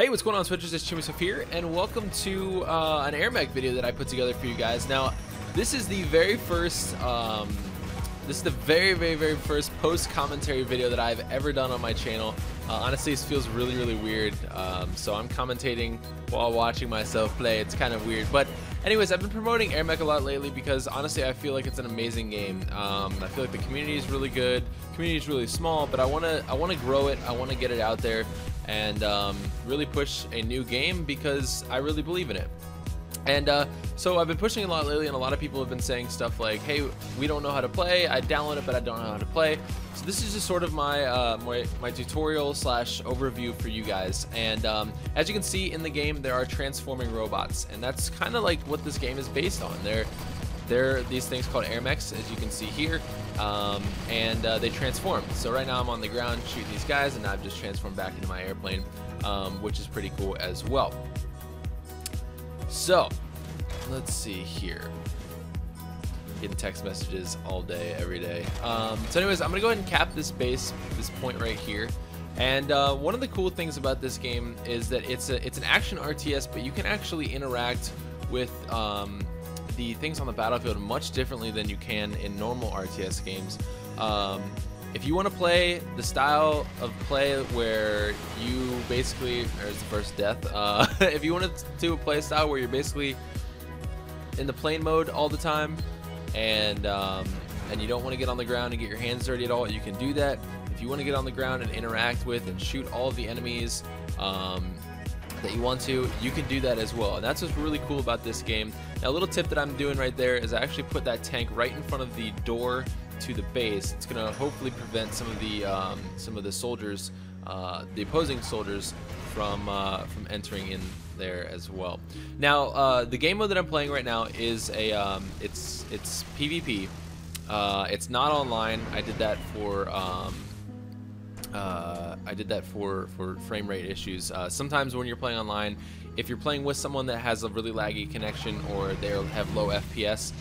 Hey, what's going on, Switchers? It's Chimisuf here, and welcome to an AirMech video that I put together for you guys. Now, this is the very first, very first post-commentary video that I've ever done on my channel. Honestly, this feels really weird. So I'm commentating while watching myself play. It's kind of weird, but anyways, I've been promoting AirMech a lot lately because honestly, I feel like it's an amazing game. I feel like the community is really good. The community is really small, but I wanna grow it. I wanna get it out there and really push a new game because I really believe in it. And so I've been pushing a lot lately, and a lot of people have been saying stuff like, hey, we don't know how to play. I download it, but I don't know how to play. So this is just sort of my my tutorial slash overview for you guys. And as you can see in the game, there are transforming robots, and that's kind of like what this game is based on. They're these things called AirMechs, as you can see here, and they transform. So right now I'm on the ground shooting these guys, and I've just transformed back into my airplane, which is pretty cool as well. So let's see here. Getting text messages all day, every day. So anyways, I'm gonna go ahead and cap this base, this point right here. And one of the cool things about this game is that it's an action RTS, but you can actually interact with the things on the battlefield much differently than you can in normal RTS games. If you want to play the style of play where you basically, there's the first death. If you want to do a play style where you're basically in the plane mode all the time, and you don't want to get on the ground and get your hands dirty at all, you can do that. If you want to get on the ground and interact with and shoot all of the enemies that you want to, you can do that as well. And that's what's really cool about this game. Now, a little tip that I'm doing right there is I actually put that tank right in front of the door to the base. It's gonna hopefully prevent some of the soldiers, the opposing soldiers, from entering in there as well. Now, the game mode that I'm playing right now is a it's PvP. It's not online. I did that for frame rate issues. Sometimes when you're playing online, if you're playing with someone that has a really laggy connection or they have low FPS,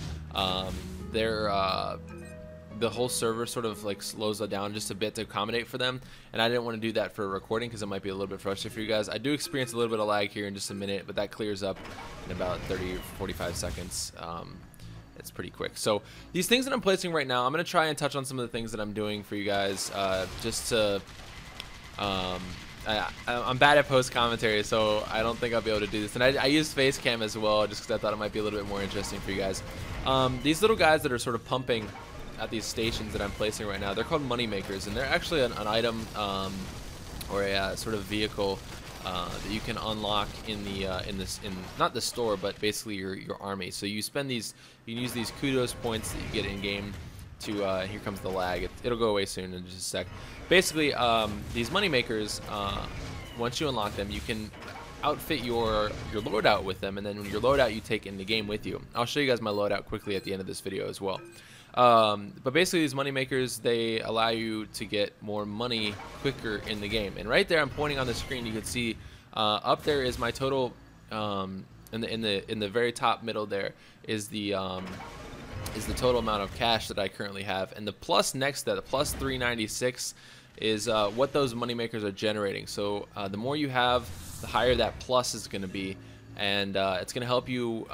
the whole server sort of like slows it down just a bit to accommodate for them, and I didn't want to do that for recording because it might be a little bit frustrating for you guys. I do experience a little bit of lag here in just a minute, but that clears up in about 30 or 45 seconds. It's pretty quick. So these things that I'm placing right now, I'm going to try and touch on some of the things that I'm doing for you guys, just to I'm bad at post commentary, so I don't think I'll be able to do this. And I use Facecam as well, just because I thought it might be a little bit more interesting for you guys. These little guys that are sort of pumping at these stations that I'm placing right now, they're called money makers, and they're actually an item or a sort of vehicle that you can unlock in the not the store, but basically your army. So you spend these, you can use these kudos points that you get in game to here comes the lag. It'll go away soon in just a sec. Basically, these money makers, once you unlock them, you can outfit your loadout with them, and then when your loadout you take in the game with you. I'll show you guys my loadout quickly at the end of this video as well. But basically, these money makers, they allow you to get more money quicker in the game. And right there, I'm pointing on the screen. You can see up there is my total. In the very top middle there is the total amount of cash that I currently have, and the plus next to that, the plus 396, is what those money makers are generating. So the more you have, the higher that plus is going to be, and it's going to help you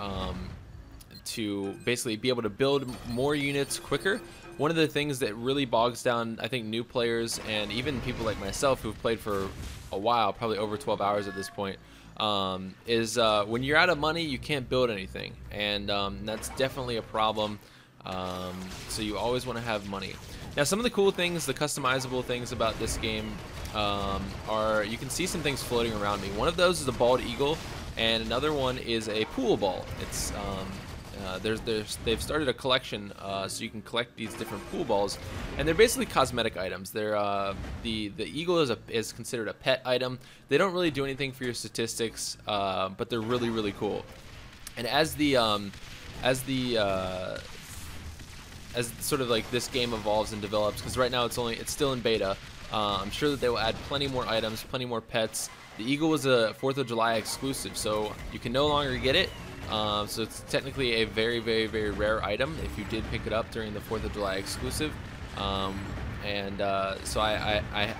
to basically be able to build more units quicker. One of the things that really bogs down, I think, new players and even people like myself who've played for a while, probably over 12 hours at this point, is when you're out of money, you can't build anything, and that's definitely a problem. So you always want to have money. Now, some of the cool things, the customizable things about this game are, you can see some things floating around me. One of those is a bald eagle, and another one is a pool ball. It's they've started a collection, so you can collect these different pool balls, and they're basically cosmetic items. They're the eagle is considered a pet item. They don't really do anything for your statistics, but they're really cool. And as sort of like this game evolves and develops, because right now it's still in beta, I'm sure that they will add plenty more items, plenty more pets. The eagle was a 4th of July exclusive, so you can no longer get it. So it's technically a very rare item if you did pick it up during the 4th of July exclusive. So I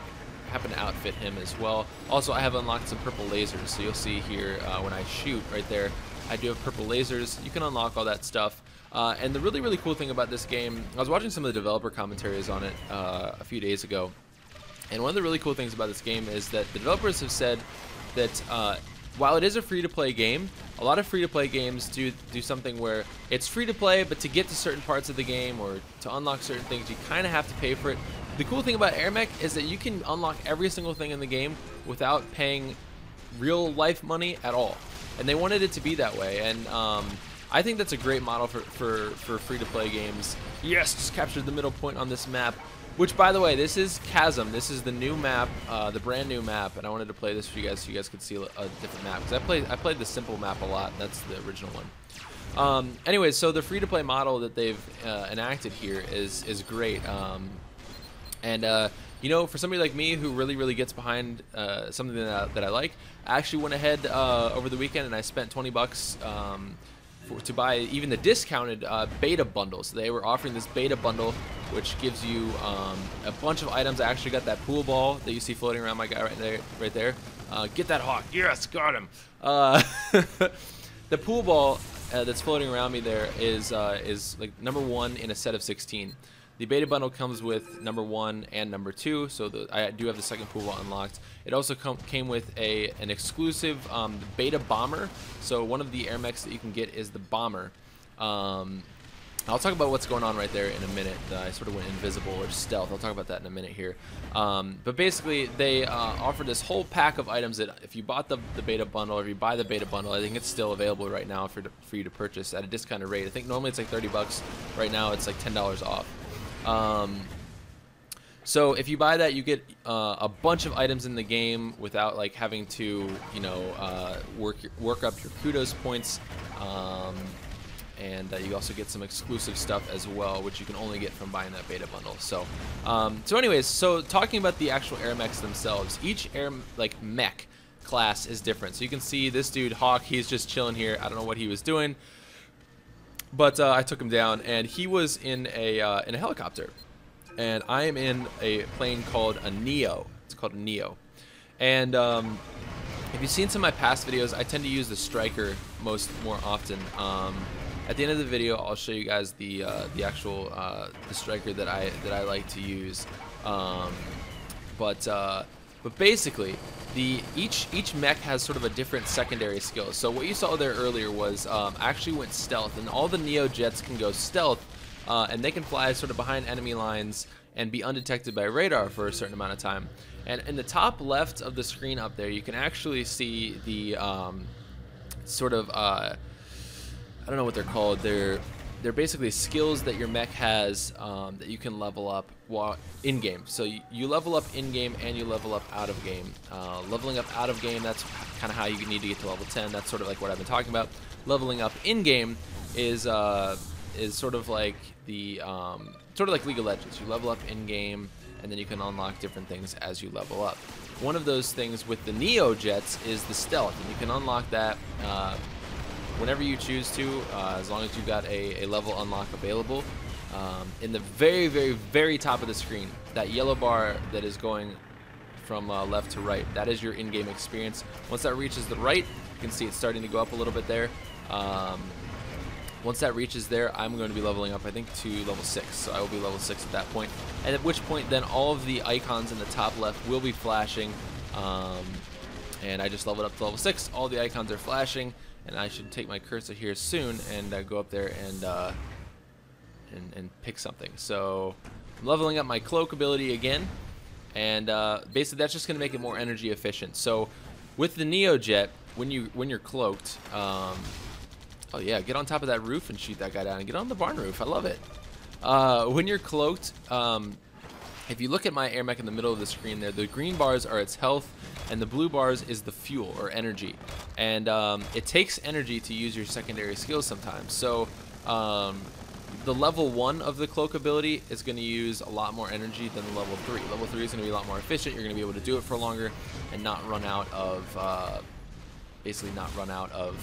happen to outfit him as well. Also, I have unlocked some purple lasers, so you'll see here when I shoot right there, I do have purple lasers. You can unlock all that stuff. And the really cool thing about this game, I was watching some of the developer commentaries on it a few days ago, and one of the really cool things about this game is that the developers have said that while it is a free-to-play game, a lot of free-to-play games do something where it's free-to-play, but to get to certain parts of the game or to unlock certain things, you kind of have to pay for it. The cool thing about AirMech is that you can unlock every single thing in the game without paying real-life money at all. And they wanted it to be that way, and I think that's a great model for free-to-play games. Yes, just captured the middle point on this map. Which, by the way, this is Chasm. This is the new map, the brand new map, and I wanted to play this for you guys so you guys could see a different map. Because I played the simple map a lot. That's the original one. Anyways, so the free-to-play model that they've enacted here is great. You know, for somebody like me who really gets behind something that I like, I actually went ahead over the weekend and I spent 20 bucks to buy even the discounted beta bundles. They were offering this beta bundle, which gives you a bunch of items. I actually got that pool ball that you see floating around my guy right there. Get that hawk. Yes, got him. The pool ball that's floating around me there is like #1 in a set of 16. The beta bundle comes with #1 and #2, so I do have the second pool ball unlocked. It also came with an exclusive beta bomber. So one of the AirMechs that you can get is the bomber. I'll talk about what's going on right there in a minute. I sort of went invisible or stealth. I'll talk about that in a minute here. But basically, they offer this whole pack of items that if you bought the beta bundle, or if you buy the beta bundle, I think it's still available right now for you to purchase at a discounted rate. I think normally it's like 30 bucks. Right now, it's like $10 off. So if you buy that, you get a bunch of items in the game without like having to, you know, work up your kudos points, and you also get some exclusive stuff as well, which you can only get from buying that beta bundle. So, anyways, so talking about the actual AirMechs themselves, each mech class is different. So you can see this dude Hawk, he's just chilling here. I don't know what he was doing. But I took him down, and he was in a helicopter, and I am in a plane called a Neo. It's called a Neo, and if you've seen some of my past videos, I tend to use the Striker more often. At the end of the video, I'll show you guys the actual the Striker that I like to use. But basically, each mech has sort of a different secondary skill. So what you saw there earlier was I actually went stealth, and all the Neo jets can go stealth, and they can fly sort of behind enemy lines and be undetected by radar for a certain amount of time. And in the top left of the screen up there, you can actually see the sort of I don't know what they're called. They're basically skills that your mech has that you can level up while in-game. So you level up in-game and you level up out of game. Leveling up out of game, that's kind of how you need to get to level 10. That's sort of like what I've been talking about. Leveling up in-game is sort of like the League of Legends. You level up in-game and then you can unlock different things as you level up. One of those things with the Neo jets is the stealth, and you can unlock that whenever you choose to, as long as you've got a level unlock available. In the very top of the screen, that yellow bar that is going from left to right, that is your in-game experience. Once that reaches the right, you can see it's starting to go up a little bit there. Once that reaches there, I'm going to be leveling up, I think, to level 6. So I will be level 6 at that point. And at which point, then all of the icons in the top left will be flashing. And I just leveled up to level 6. All the icons are flashing. And I should take my cursor here soon and go up there and pick something. So I'm leveling up my cloak ability again. And basically, that's just going to make it more energy efficient. So with the Neo Jet, when you're cloaked, oh yeah, get on top of that roof and shoot that guy down, and get on the barn roof. I love it. When you're cloaked, if you look at my AirMech in the middle of the screen there, the green bars are its health, and the blue bars is the fuel or energy. And it takes energy to use your secondary skills sometimes. So the level 1 of the cloak ability is going to use a lot more energy than the level 3. Level 3 is going to be a lot more efficient. You're going to be able to do it for longer and not run out of basically not run out of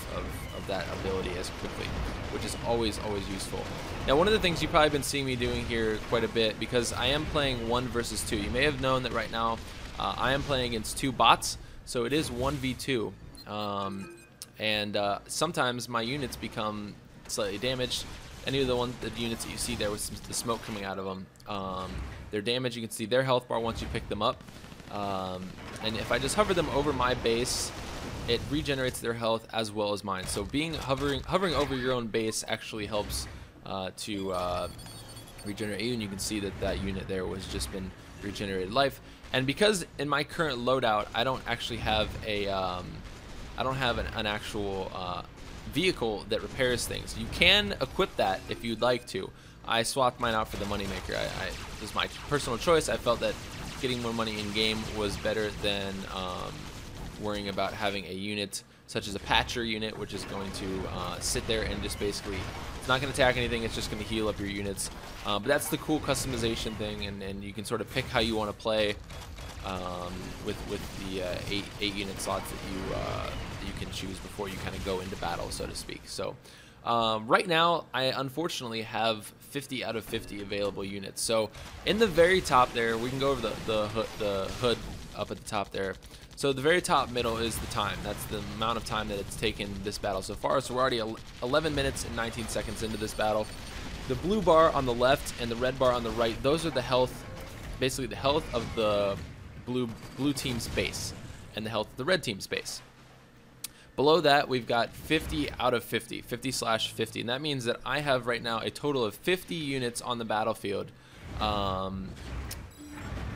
that ability as quickly, which is always useful. Now, one of the things you've probably been seeing me doing here quite a bit, because I am playing 1 versus 2. You may have known that right now I am playing against 2 bots, so it is 1v2. Sometimes my units become slightly damaged. Any of the units that you see there with the smoke coming out of them, they're damaged. You can see their health bar once you pick them up. And if I just hover them over my base, it regenerates their health as well as mine. So hovering over your own base actually helps to regenerate you, and you can see that unit there was just been regenerated life. And because in my current loadout I don't actually have a an actual vehicle that repairs things. You can equip that if you'd like to. I swapped mine out for the moneymaker. It was my personal choice. I felt that getting more money in game was better than worrying about having a unit such as a patcher unit, which is going to sit there and just basically, it's not going to attack anything, it's just going to heal up your units. But that's the cool customization thing, and you can sort of pick how you want to play with the eight unit slots that you can choose before you kind of go into battle, so to speak. So right now I unfortunately have 50 out of 50 available units. So in the very top there, we can go over the hood up at the top there. So the very top middle is the time. That's the amount of time that it's taken this battle so far. So we're already 11 minutes and 19 seconds into this battle. The blue bar on the left and the red bar on the right, those are the health, basically the health of the blue team's base and the health of the red team's base. Below that, we've got 50 out of 50, 50/50, and that means that I have right now a total of 50 units on the battlefield, and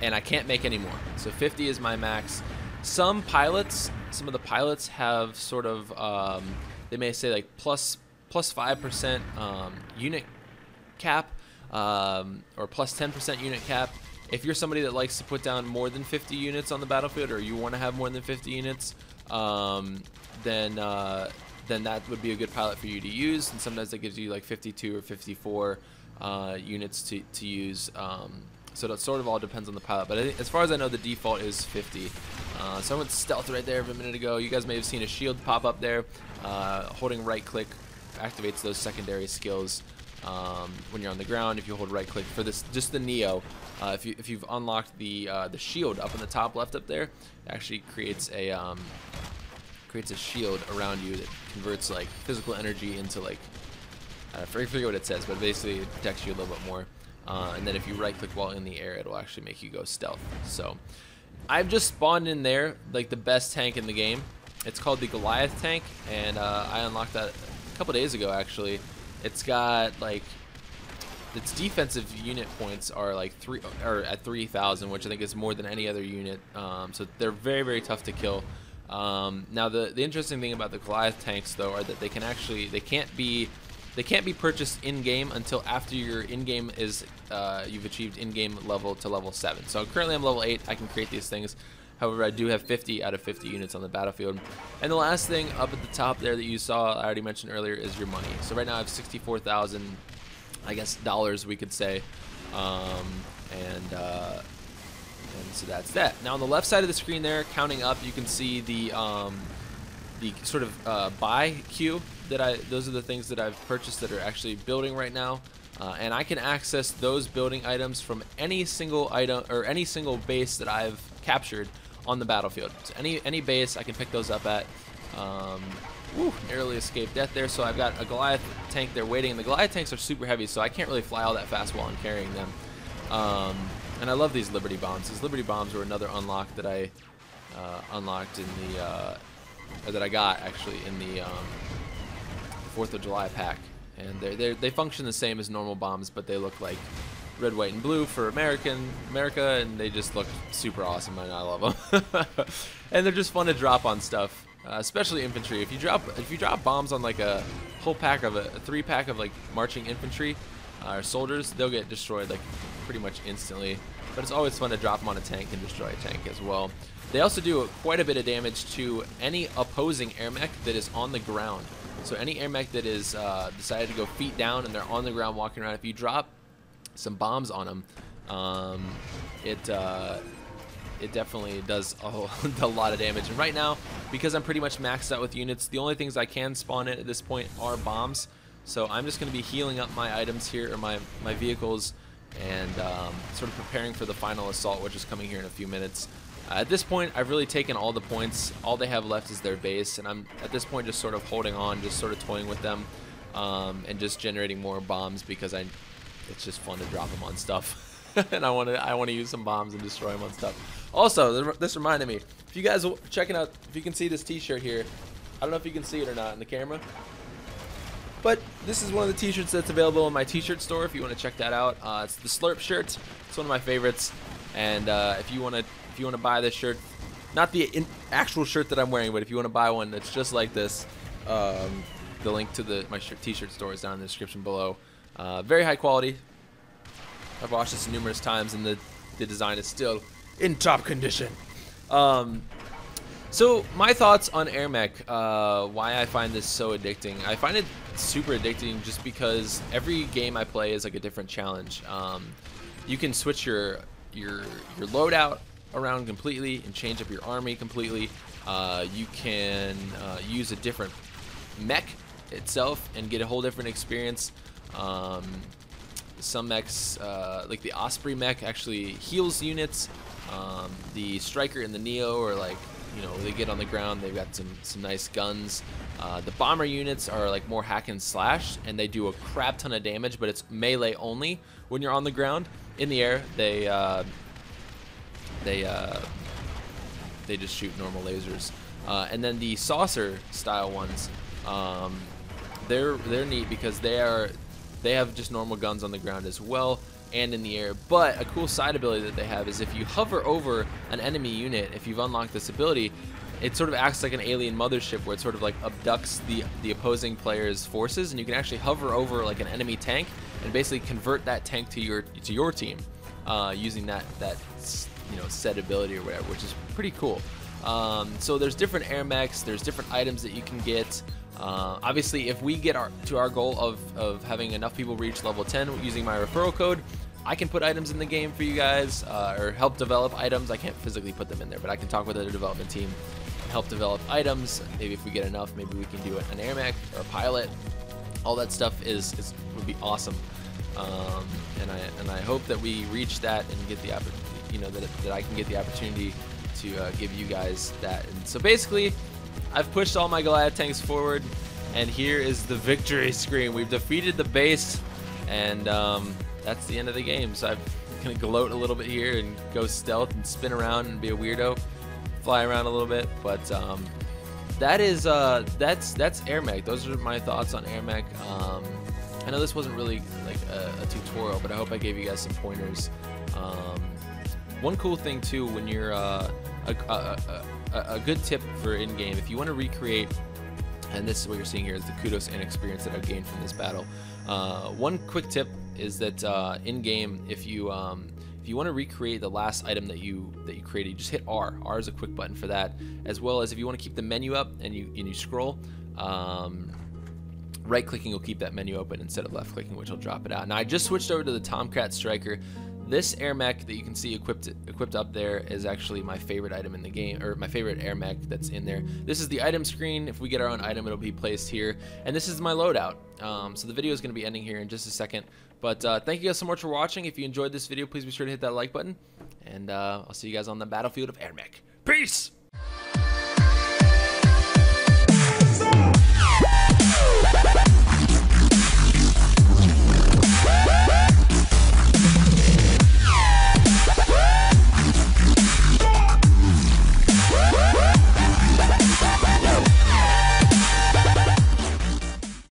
I can't make any more. So 50 is my max. Some of the pilots have sort of, they may say like plus 5% unit cap, or plus 10% unit cap. If you're somebody that likes to put down more than 50 units on the battlefield, or you want to have more than 50 units, then that would be a good pilot for you to use. And sometimes that gives you like 52 or 54 units to use. So that sort of all depends on the pilot. But I think, as far as I know, the default is 50. So I went stealth right there a minute ago. You guys may have seen a shield pop up there. Holding right click activates those secondary skills when you're on the ground. If you hold right click for this, just the Neo, if you've unlocked the shield up in the top left up there, it actually creates a shield around you that converts like physical energy into like, I forget what it says, but basically it protects you a little bit more. And then if you right click while in the air, it'll actually make you go stealth. So I've just spawned in there like the best tank in the game. It's called the Goliath tank, and I unlocked that a couple days ago actually. It's got like, its defensive unit points are like at 3,000, which I think is more than any other unit. So they're very, very tough to kill. Now the interesting thing about the Goliath tanks though are that they can't be purchased in-game until after your in-game is you've achieved in-game level to level 7. So currently I'm level 8. I can create these things. However, I do have 50 out of 50 units on the battlefield. And the last thing up at the top there that you saw, I already mentioned earlier, is your money. So right now I have 64,000, I guess, dollars, we could say. And so that's that. Now on the left side of the screen there, counting up, you can see the sort of buy queue. Those are the things that I've purchased that are actually building right now, and I can access those building items from any single item or any single base that I've captured on the battlefield. So any base I can pick those up at. Narrowly escaped death there. So I've got a Goliath tank there waiting, and the Goliath tanks are super heavy, so I can't really fly all that fast while I'm carrying them. And I love these Liberty Bombs. These Liberty Bombs were another unlock that I unlocked in the or that I got actually in the 4th of July pack, and they function the same as normal bombs, but they look like red, white, and blue for America, and they just look super awesome, and I love them. And they're just fun to drop on stuff, especially infantry. If you drop bombs on like a whole pack of a 3-pack of like marching infantry or soldiers, they'll get destroyed like pretty much instantly. But it's always fun to drop them on a tank and destroy a tank as well. They also do quite a bit of damage to any opposing AirMech that is on the ground. So any AirMech that is decided to go feet down and they're on the ground walking around, if you drop some bombs on them, it definitely does a lot of damage. And right now, because I'm pretty much maxed out with units, the only things I can spawn in at this point are bombs. So I'm just going to be healing up my items here, or my vehicles, and sort of preparing for the final assault, which is coming here in a few minutes. At this point, I've really taken all the points. All they have left is their base, and I'm at this point just sort of holding on, just sort of toying with them, and just generating more bombs because it's just fun to drop them on stuff. And I want to use some bombs and destroy them on stuff. Also, this reminded me, if you guys are checking out, if you can see this t-shirt here, I don't know if you can see it or not in the camera, but this is one of the t-shirts that's available in my t-shirt store if you want to check that out. It's the Slurp shirt. It's one of my favorites, and if you want to buy this shirt, not the actual shirt that I'm wearing, but if you want to buy one that's just like this, the link to my t-shirt store is down in the description below. Very high quality. I've washed this numerous times, and the design is still in top condition. So my thoughts on AirMech, why I find this so addicting. I find it super addicting just because every game I play is like a different challenge. You can switch your loadout around completely and change up your army completely. You can use a different mech itself and get a whole different experience. Some mechs, like the Osprey mech, actually heals units. The Striker and the Neo are like, you know, they get on the ground, they've got some nice guns. The bomber units are like more hack and slash, and they do a crap ton of damage, but it's melee only when you're on the ground. In the air, they just shoot normal lasers. And then the saucer style ones, they're neat because they have just normal guns on the ground as well and in the air. But a cool side ability that they have is if you hover over an enemy unit, if you've unlocked this ability, it sort of acts like an alien mothership where it sort of like abducts the opposing player's forces, and you can actually hover over like an enemy tank and basically convert that tank to your team using that set ability or whatever, which is pretty cool. So there's different AirMechs, there's different items that you can get. Obviously, if we get to our goal of having enough people reach level 10 using my referral code, I can put items in the game for you guys, or help develop items. I can't physically put them in there, but I can talk with the development team and help develop items. Maybe if we get enough, maybe we can do an AirMech or a pilot. All that stuff would be awesome, and I hope that we reach that and get the that I can get the opportunity to give you guys that. And so basically, I've pushed all my Goliath tanks forward, and here is the victory screen. We've defeated the base, and that's the end of the game. So I'm gonna gloat a little bit here and go stealth and spin around and be a weirdo, fly around a little bit. But that's AirMech. Those are my thoughts on AirMech. I know this wasn't really like a tutorial, but I hope I gave you guys some pointers. One cool thing too, when you're a good tip for in-game, if you want to recreate, and this is what you're seeing here is the kudos and experience that I've gained from this battle. One quick tip is that in-game, if you want to recreate the last item that you created, you just hit R. R is a quick button for that, as well as if you want to keep the menu up and you scroll, right-clicking will keep that menu open instead of left-clicking, which will drop it out. Now I just switched over to the Tomcat Striker. This AirMech that you can see equipped up there is actually my favorite item in the game, or my favorite AirMech that's in there. This is the item screen. If we get our own item, it'll be placed here. And this is my loadout. So the video is going to be ending here in just a second. But thank you guys so much for watching. If you enjoyed this video, please be sure to hit that like button. And I'll see you guys on the battlefield of AirMech. Peace!